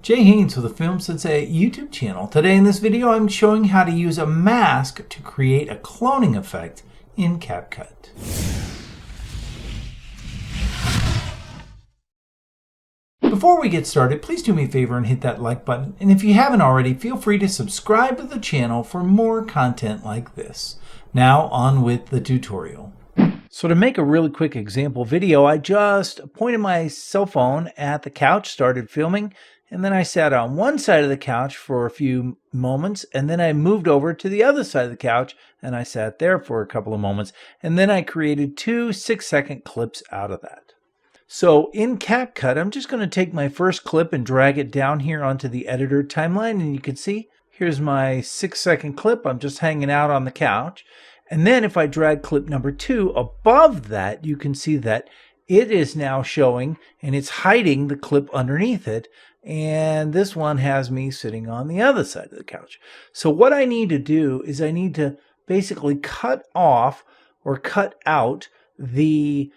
Jay Haynes with the Film Sensei YouTube channel. Today in this video I'm showing how to use a mask to create a cloning effect in CapCut. Before we get started, please do me a favor and hit that like button, and if you haven't already, feel free to subscribe to the channel for more content like this. Now on with the tutorial. So to make a really quick example video, I just pointed my cell phone at the couch, started filming, and then I sat on one side of the couch for a few moments, and then I moved over to the other side of the couch and I sat there for a couple of moments, and then I created two 6-second clips out of that. So in CapCut, I'm just going to take my first clip and drag it down here onto the editor timeline, and you can see here's my 6-second clip. I'm just hanging out on the couch. And then if I drag clip number 2 above that, you can see that it is now showing and it's hiding the clip underneath it. And this one has me sitting on the other side of the couch. So what I need to do is I need to basically cut off or cut out the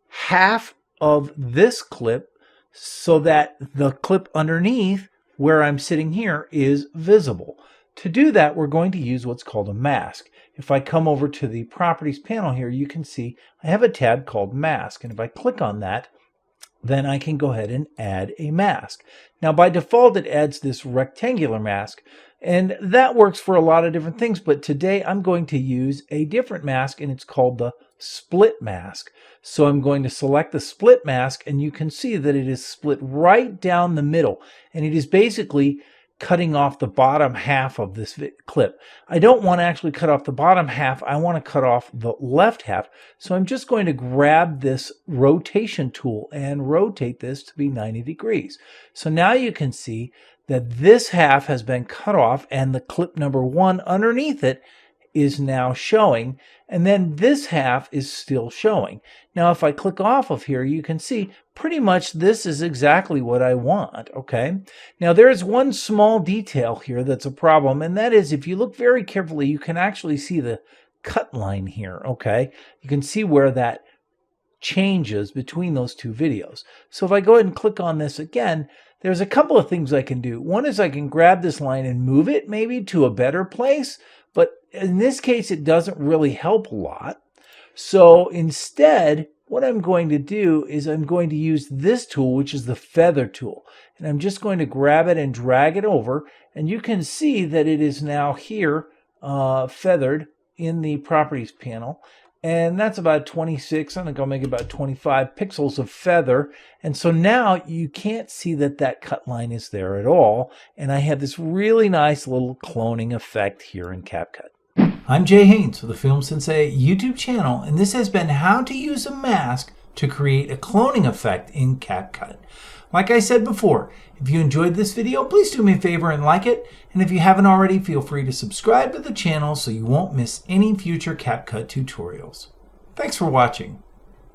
half of this clip so that the clip underneath where I'm sitting here is visible. To do that, we're going to use what's called a mask. If I come over to the properties panel here, you can see I have a tab called mask. And if I click on that, then I can go ahead and add a mask. Now by default, it adds this rectangular mask. And that works for a lot of different things. But today I'm going to use a different mask, and it's called the split mask. So I'm going to select the split mask, and you can see that it is split right down the middle. And it is basically cutting off the bottom half of this clip. I don't want to actually cut off the bottom half. I want to cut off the left half. So I'm just going to grab this rotation tool and rotate this to be 90 degrees. So now you can see that this half has been cut off and the clip number 1 underneath it is now showing, and then this half is still showing. Now if I click off of here, you can see pretty much this is exactly what I want, okay? Now there is one small detail here that's a problem, and that is if you look very carefully, you can actually see the cut line here, okay? You can see where that changes between those two videos. So if I go ahead and click on this again, there's a couple of things I can do. One is I can grab this line and move it maybe to a better place, but in this case, it doesn't really help a lot. So instead, what I'm going to do is I'm going to use this tool, which is the feather tool. And I'm just going to grab it and drag it over. And you can see that it is now here feathered in the properties panel. And that's about 26, I think I'll make it about 25 pixels of feather. And so now you can't see that that cut line is there at all. And I have this really nice little cloning effect here in CapCut. I'm Jay Haynes with the Film Sensei YouTube channel, and this has been how to use a mask to create a cloning effect in CapCut. Like I said before, if you enjoyed this video, please do me a favor and like it. And if you haven't already, feel free to subscribe to the channel so you won't miss any future CapCut tutorials. Thanks for watching.